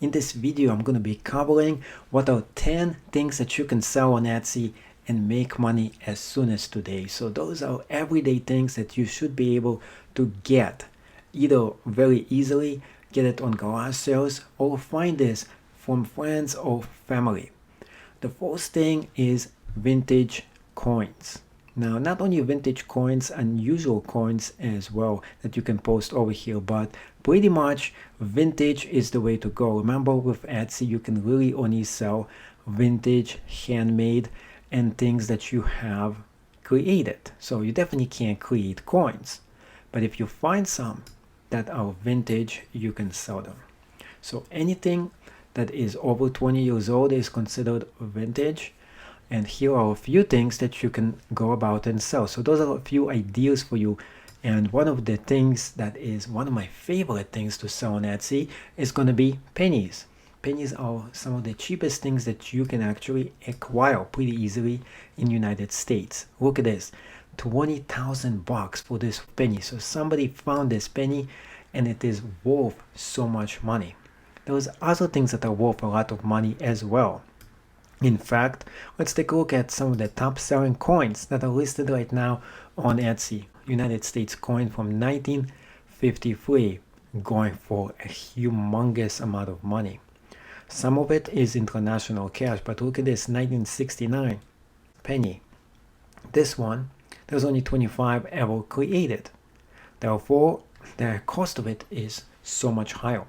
In this video, I'm going to be covering what are 10 things that you can sell on Etsy and make money as soon as today. So those are everyday things that you should be able to get either very easily, get it on garage sales, or find this from friends or family. The first thing is vintage coins. Now, not only vintage coins, unusual coins as well that you can post over here, but pretty much vintage is the way to go. Remember, with Etsy, you can really only sell vintage, handmade, and things that you have created. So you definitely can't create coins. But if you find some that are vintage, you can sell them. So anything that is over 20 years old is considered vintage. And here are a few things that you can go about and sell. So those are a few ideas for you. And one of the things that is one of my favorite things to sell on Etsy is going to be pennies. Pennies are some of the cheapest things that you can actually acquire pretty easily in the United States. Look at this, 20,000 bucks for this penny. So somebody found this penny and it is worth so much money. There's other things that are worth a lot of money as well. In fact, let's take a look at some of the top selling coins that are listed right now on Etsy. United States coin from 1953 going for a humongous amount of money. Some of it is international cash, but look at this 1969 penny. This one, there's only 25 ever created. Therefore, the cost of it is so much higher.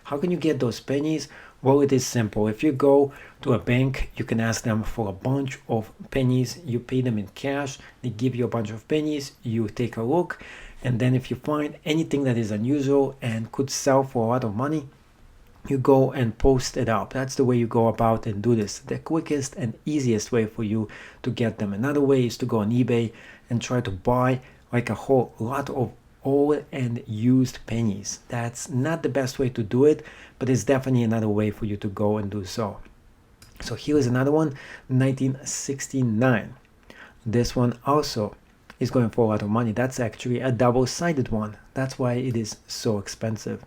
How can you get those pennies? Well, it is simple. If you go to a bank, you can ask them for a bunch of pennies. You pay them in cash. They give you a bunch of pennies. You take a look. And then if you find anything that is unusual and could sell for a lot of money, you go and post it up. That's the way you go about and do this. The quickest and easiest way for you to get them. Another way is to go on eBay and try to buy like a whole lot of old and used pennies. That's not the best way to do it, but it's definitely another way for you to go and do so. So here is another one, 1969. This one also is going for a lot of money. That's actually a double-sided one. That's why it is so expensive.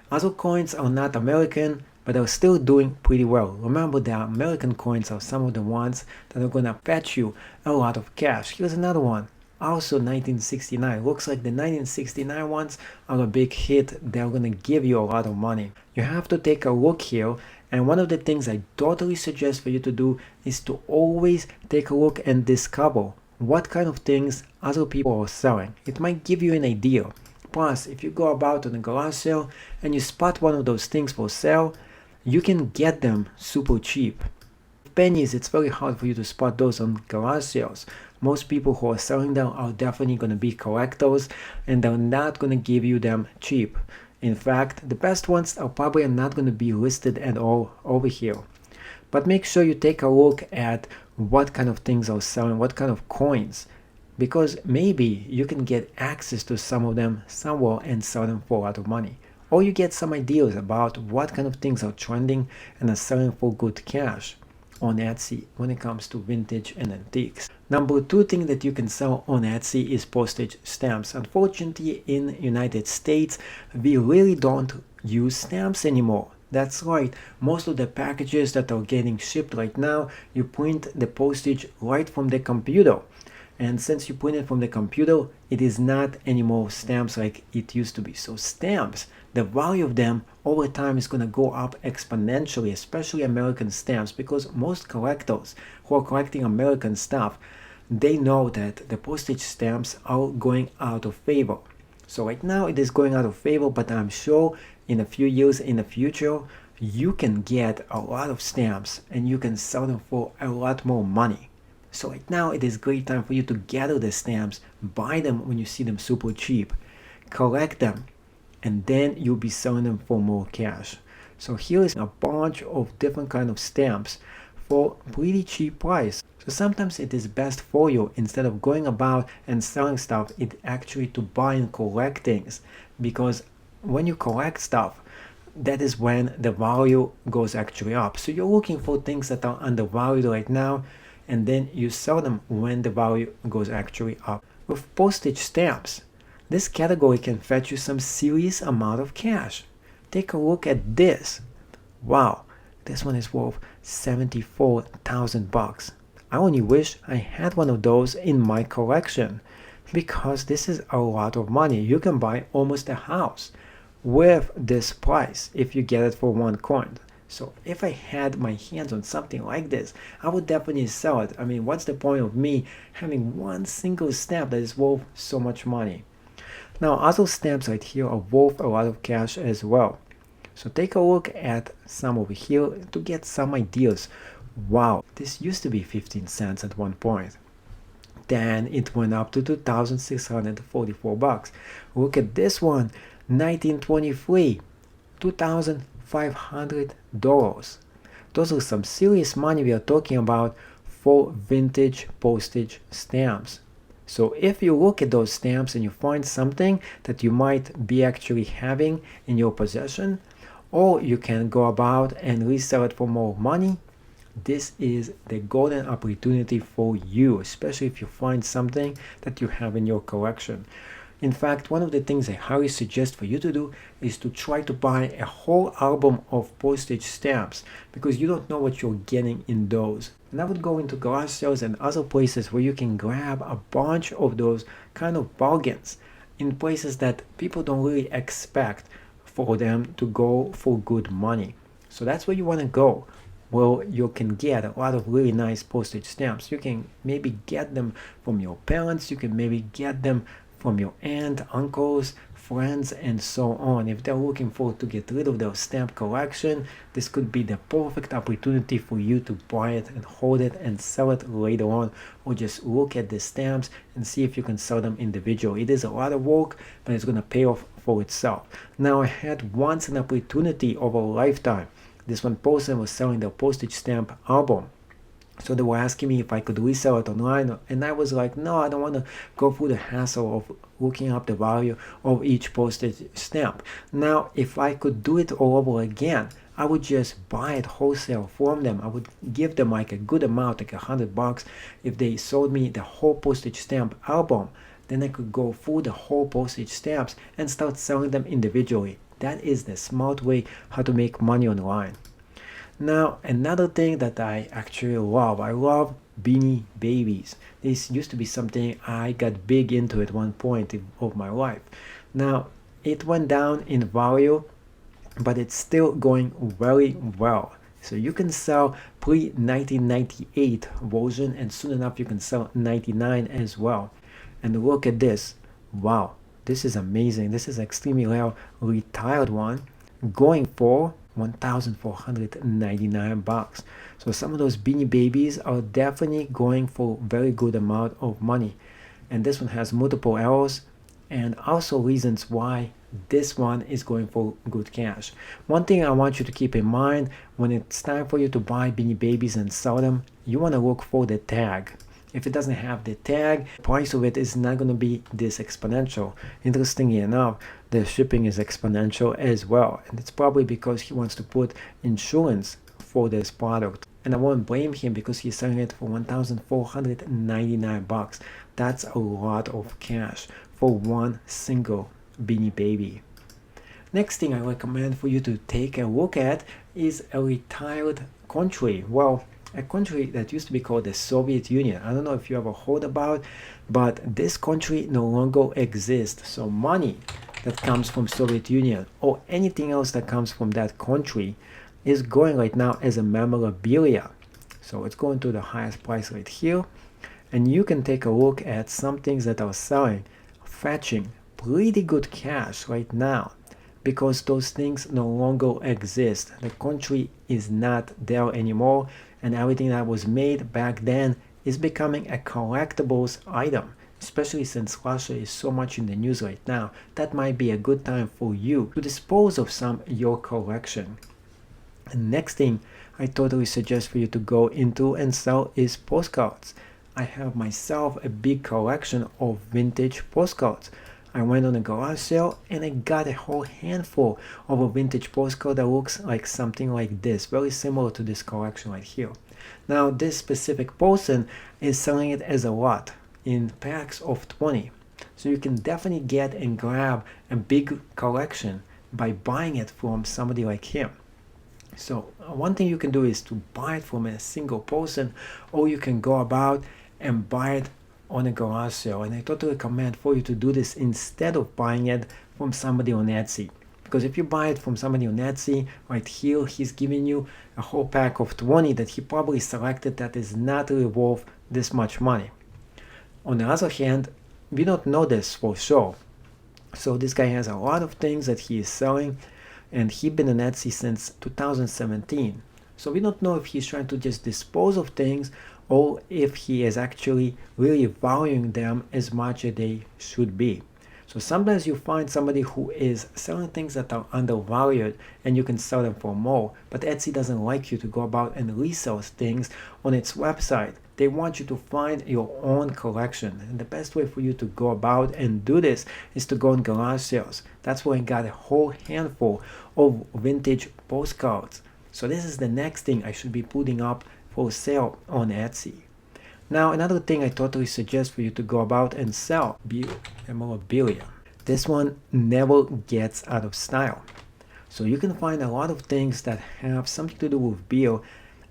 Other coins are not American, but are still doing pretty well. Remember, the American coins are some of the ones that are going to fetch you a lot of cash. Here's another one. Also 1969. Looks like the 1969 ones are a big hit. They're going to give you a lot of money. You have to take a look here, and one of the things I totally suggest for you to do is to always take a look and discover what kind of things other people are selling. It might give you an idea. Plus, if you go about on a garage sale and you spot one of those things for sale, you can get them super cheap. Pennies, it's very hard for you to spot those on garage sales. Most people who are selling them are definitely going to be collectors, and they're not going to give you them cheap. In fact, the best ones are probably not going to be listed at all over here. But make sure you take a look at what kind of things are selling, what kind of coins, because maybe you can get access to some of them somewhere and sell them for a lot of money. Or you get some ideas about what kind of things are trending and are selling for good cash on Etsy when it comes to vintage and antiques. Number 2 thing that you can sell on Etsy is postage stamps. Unfortunately, in United States, we really don't use stamps anymore. That's right, most of the packages that are getting shipped right now, you print the postage right from the computer. And since you print it from the computer, it is not anymore stamps like it used to be. So stamps, the value of them over time is going to go up exponentially, especially American stamps, because most collectors who are collecting American stuff, they know that the postage stamps are going out of favor. So right now it is going out of favor, but I'm sure in a few years in the future, you can get a lot of stamps and you can sell them for a lot more money. So right now it is a great time for you to gather the stamps, buy them when you see them super cheap, collect them, and then you'll be selling them for more cash. So here is a bunch of different kind of stamps for pretty cheap price. So sometimes it is best for you, instead of going about and selling stuff, it actually to buy and collect things, because when you collect stuff, that is when the value goes actually up. So you're looking for things that are undervalued right now, and then you sell them when the value goes actually up. With postage stamps, this category can fetch you some serious amount of cash. Take a look at this. Wow, this one is worth 74,000 bucks. I only wish I had one of those in my collection because this is a lot of money. You can buy almost a house with this price if you get it for one coin. So if I had my hands on something like this, I would definitely sell it. I mean, what's the point of me having one single stamp that is worth so much money? Now, other stamps right here are worth a lot of cash as well. So take a look at some over here to get some ideas. Wow, this used to be 15 cents at one point. Then it went up to 2,644 bucks. Look at this one, 1923, $2,500. Those are some serious money we are talking about for vintage postage stamps. So if you look at those stamps and you find something that you might be actually having in your possession, or you can go about and resell it for more money, this is the golden opportunity for you, especially if you find something that you have in your collection. In fact, one of the things I highly suggest for you to do is to try to buy a whole album of postage stamps, because you don't know what you're getting in those. And I would go into garage sales and other places where you can grab a bunch of those kind of bargains in places that people don't really expect for them to go for good money. So that's where you want to go. Well, you can get a lot of really nice postage stamps. You can maybe get them from your parents, you can maybe get them from your aunt, uncles, friends, and so on. If they're looking for to get rid of their stamp collection, this could be the perfect opportunity for you to buy it and hold it and sell it later on, or just look at the stamps and see if you can sell them individually. It is a lot of work, but it's going to pay off for itself. Now, I had once an opportunity of a lifetime. This one person was selling their postage stamp album. So they were asking me if I could resell it online, and I was like, no, I don't want to go through the hassle of looking up the value of each postage stamp. Now, if I could do it all over again, I would just buy it wholesale from them. I would give them like a good amount, like $100. If they sold me the whole postage stamp album, then I could go through the whole postage stamps and start selling them individually. That is the smart way how to make money online. Now, another thing that I actually love, I love Beanie Babies. This used to be something I got big into at one point of my life. Now, it went down in value, but it's still going very well. So you can sell pre-1998 version, and soon enough you can sell 99 as well. And look at this. Wow, this is amazing. This is extremely rare retired one, going for 1,499 bucks. So some of those Beanie Babies are definitely going for very good amount of money. And this one has multiple arrows and also reasons why this one is going for good cash. One thing I want you to keep in mind when it's time for you to buy Beanie Babies and sell them, you want to look for the tag. If it doesn't have the tag, the price of it is not going to be this exponential. Interestingly enough, the shipping is exponential as well. And it's probably because he wants to put insurance for this product. And I won't blame him because he's selling it for 1,499 bucks. That's a lot of cash for one single Beanie Baby. Next thing I recommend for you to take a look at is a retired country. Well, a country that used to be called the Soviet Union. I don't know if you ever heard about, but this country no longer exists. So money that comes from Soviet Union or anything else that comes from that country is going right now as a memorabilia. So it's going to the highest price right here. And you can take a look at some things that are selling, fetching pretty good cash right now, because those things no longer exist. The country is not there anymore, and everything that was made back then is becoming a collectibles item. Especially since Russia is so much in the news right now, that might be a good time for you to dispose of some of your collection. And next thing I totally suggest for you to go into and sell is postcards. I have myself a big collection of vintage postcards. I went on a garage sale and I got a whole handful of a vintage postcard that looks like something like this, very similar to this collection right here. Now this specific person is selling it as a lot in packs of 20. So you can definitely get and grab a big collection by buying it from somebody like him. So one thing you can do is to buy it from a single person, or you can go about and buy it on a garage sale. And I totally recommend for you to do this instead of buying it from somebody on Etsy. Because if you buy it from somebody on Etsy, right here, he's giving you a whole pack of 20 that he probably selected that is not really worth this much money. On the other hand, we don't know this for sure. So this guy has a lot of things that he is selling, and he's been on Etsy since 2017. So we don't know if he's trying to just dispose of things or if he is actually really valuing them as much as they should be. So sometimes you find somebody who is selling things that are undervalued and you can sell them for more, but Etsy doesn't like you to go about and resell things on its website. They want you to find your own collection. And the best way for you to go about and do this is to go on garage sales. That's where I got a whole handful of vintage postcards. So this is the next thing I should be putting up for sale on Etsy. Now, another thing I totally suggest for you to go about and sell memorabilia. This one never gets out of style. So you can find a lot of things that have something to do with beer,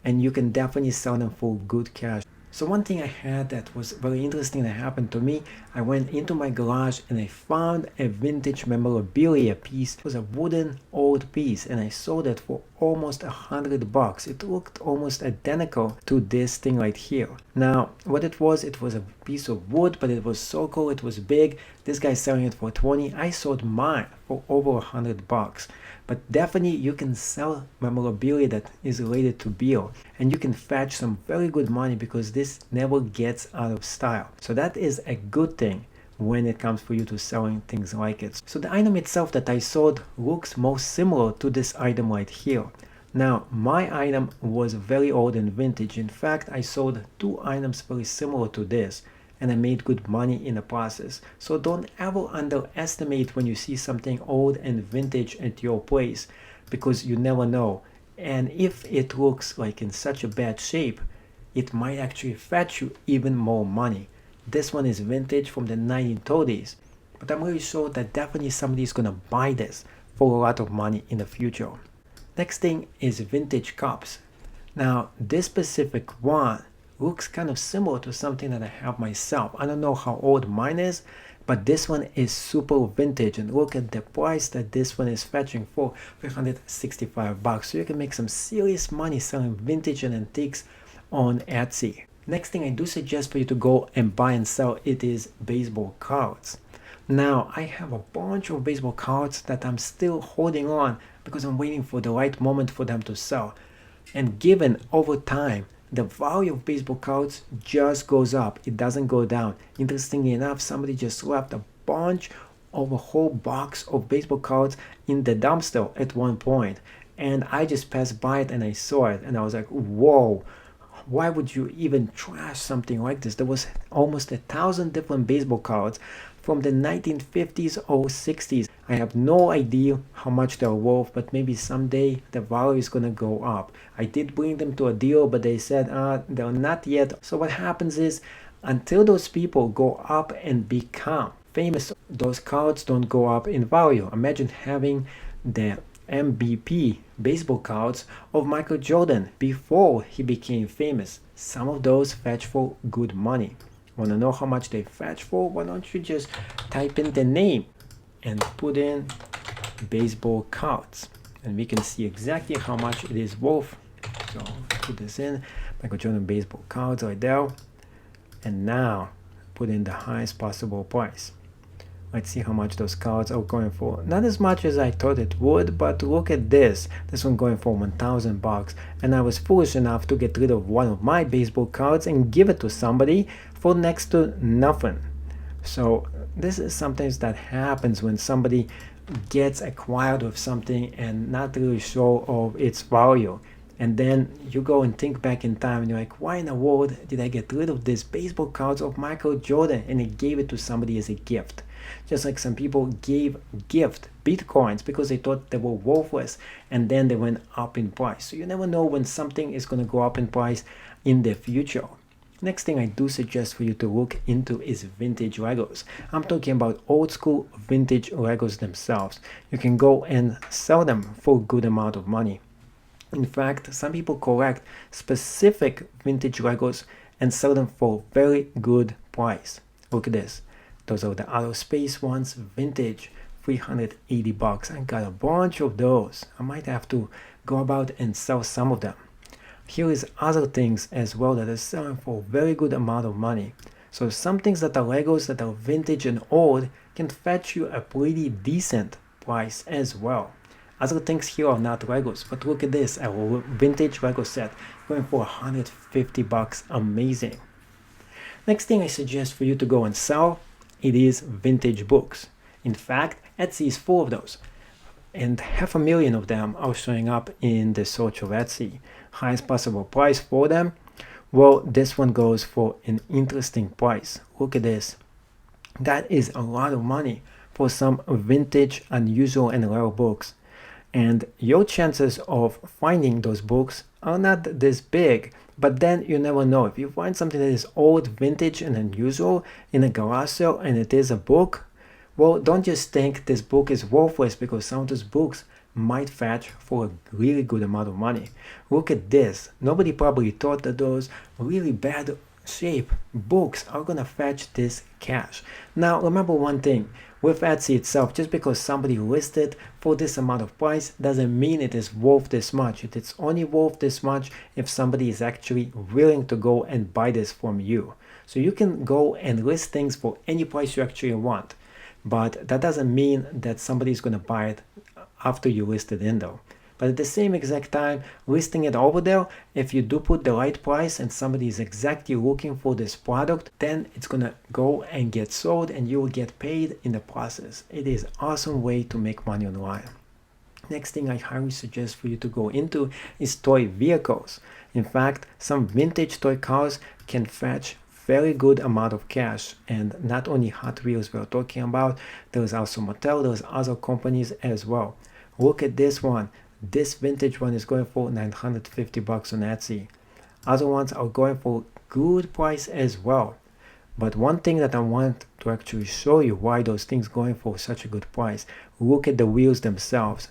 and you can definitely sell them for good cash. So one thing I had that was very interesting that happened to me, I went into my garage and I found a vintage memorabilia piece. It was a wooden old piece and I sold it for almost $100. It looked almost identical to this thing right here. Now, what it was a piece of wood, but it was so cool, it was big. This guy's selling it for 20. I sold mine for over $100. But definitely you can sell memorabilia that is related to beer, and you can fetch some very good money because this never gets out of style. So that is a good thing when it comes for you to selling things like it. So the item itself that I sold looks most similar to this item right here. Now, my item was very old and vintage. In fact, I sold two items very similar to this, and I made good money in the process. So don't ever underestimate when you see something old and vintage at your place, because you never know. And if it looks like in such a bad shape, it might actually fetch you even more money. This one is vintage from the 1930s, but I'm really sure that definitely somebody is gonna buy this for a lot of money in the future. Next thing is vintage cups. Now, this specific one looks kind of similar to something that I have myself. I don't know how old mine is, but this one is super vintage, and look at the price that this one is fetching for $365. So you can make some serious money selling vintage and antiques on Etsy. Next thing I do suggest for you to go and buy and sell it is baseball cards. Now, I have a bunch of baseball cards that I'm still holding on because I'm waiting for the right moment for them to sell. And given over time, the value of baseball cards just goes up. It doesn't go down. Interestingly enough, somebody just left a bunch of a whole box of baseball cards in the dumpster at one point. And I just passed by it and I saw it and I was like, whoa, why would you even trash something like this? There was almost 1,000 different baseball cards from the 1950s or 60s. I have no idea how much they're worth, but maybe someday the value is gonna go up. I did bring them to a deal, but they said they're not yet. So what happens is, until those people go up and become famous, those cards don't go up in value. Imagine having the MVP baseball cards of Michael Jordan before he became famous. Some of those fetch for good money. Want to know how much they fetch for? Why don't you just type in the name and put in baseball cards, and we can see exactly how much it is worth. So put this in, Michael Jordan baseball cards right there, and now put in the highest possible price. Let's see how much those cards are going for. Not as much as I thought it would, but look at this. This one going for $1,000, and I was foolish enough to get rid of one of my baseball cards and give it to somebody for next to nothing. So this is something that happens when somebody gets acquired with something and not really sure of its value. And then you go and think back in time and you're like, why in the world did I get rid of this baseball cards of Michael Jordan and I gave it to somebody as a gift? Just like some people gave gift bitcoins because they thought they were worthless and then they went up in price. So you never know when something is going to go up in price in the future. Next thing I do suggest for you to look into is vintage Legos. I'm talking about old school vintage Legos themselves. You can go and sell them for a good amount of money. In fact, some people collect specific vintage Legos and sell them for very good price. Look at this. Those are the outer space ones, vintage, 380 bucks. I got a bunch of those. I might have to go about and sell some of them. Here is other things as well that are selling for a very good amount of money. So some things that are Legos that are vintage and old can fetch you a pretty decent price as well. Other things here are not Legos, but look at this, a vintage Lego set going for 150 bucks. Amazing. Next thing I suggest for you to go and sell, it is vintage books. In fact, Etsy is full of those, and 500,000 of them are showing up in the search of Etsy. Highest possible price for them, well, this one goes for an interesting price. Look at this. That is a lot of money for some vintage, unusual, and rare books. And your chances of finding those books are not this big, but then you never know. If you find something that is old, vintage, and unusual in a garage sale and it is a book, well, don't just think this book is worthless, because some of those books might fetch for a really good amount of money. Look at this. Nobody probably thought that those really bad shape books are gonna fetch this cash. Now remember one thing, with Etsy itself, just because somebody listed for this amount of price doesn't mean it is worth this much. It is only worth this much if somebody is actually willing to go and buy this from you. So you can go and list things for any price you actually want, but that doesn't mean that somebody is going to buy it after you list it in though. But at the same exact time, listing it over there, if you do put the right price and somebody is exactly looking for this product, then it's gonna go and get sold and you will get paid in the process. It is an awesome way to make money online. Next thing I highly suggest for you to go into is toy vehicles. In fact, some vintage toy cars can fetch very good amount of cash, and not only Hot Wheels we're talking about, there's also Mattel, there's other companies as well. Look at this one. This vintage one is going for 950 bucks on Etsy. Other ones are going for good price as well. But one thing that I want to actually show you why those things going for such a good price, look at the wheels themselves.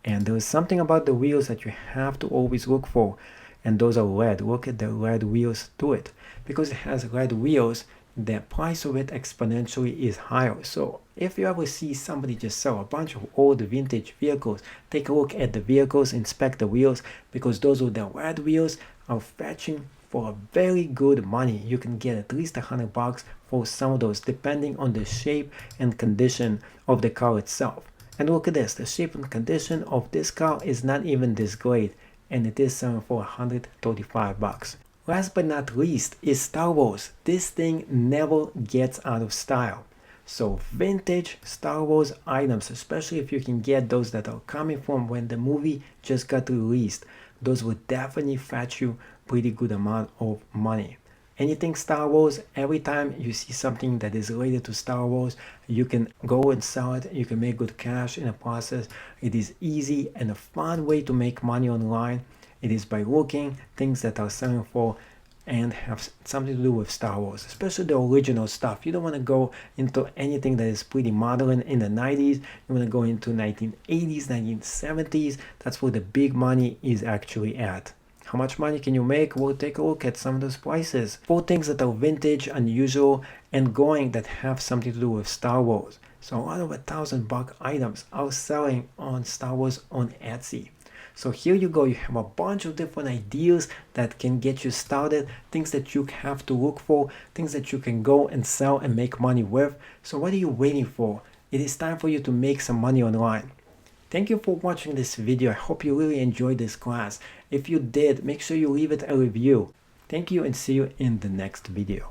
And there is something about the wheels that you have to always look for, and those are red. Look at the red wheels to it. Because it has red wheels, the price of it exponentially is higher. So if you ever see somebody just sell a bunch of old vintage vehicles, take a look at the vehicles, inspect the wheels, because those with the red wheels are fetching for a very good money. You can get at least 100 bucks for some of those, depending on the shape and condition of the car itself. And look at this, the shape and condition of this car is not even this great, and it is selling for 135 bucks. Last but not least is Star Wars. This thing never gets out of style. So vintage Star Wars items, especially if you can get those that are coming from when the movie just got released, those will definitely fetch you pretty good amount of money. Anything Star Wars, every time you see something that is related to Star Wars, you can go and sell it. You can make good cash in the process. It is easy and a fun way to make money online. It is by looking things that are selling for and have something to do with Star Wars, especially the original stuff. You don't want to go into anything that is pretty modern in the 90s. You want to go into 1980s, 1970s. That's where the big money is actually at. How much money can you make? We'll take a look at some of those prices. 4 things that are vintage, unusual, and going that have something to do with Star Wars. So a lot of $1,000 items are selling on Star Wars on Etsy. So here you go, you have a bunch of different ideas that can get you started, things that you have to look for, things that you can go and sell and make money with. So what are you waiting for? It is time for you to make some money online. Thank you for watching this video. I hope you really enjoyed this class. If you did, make sure you leave it a review. Thank you and see you in the next video.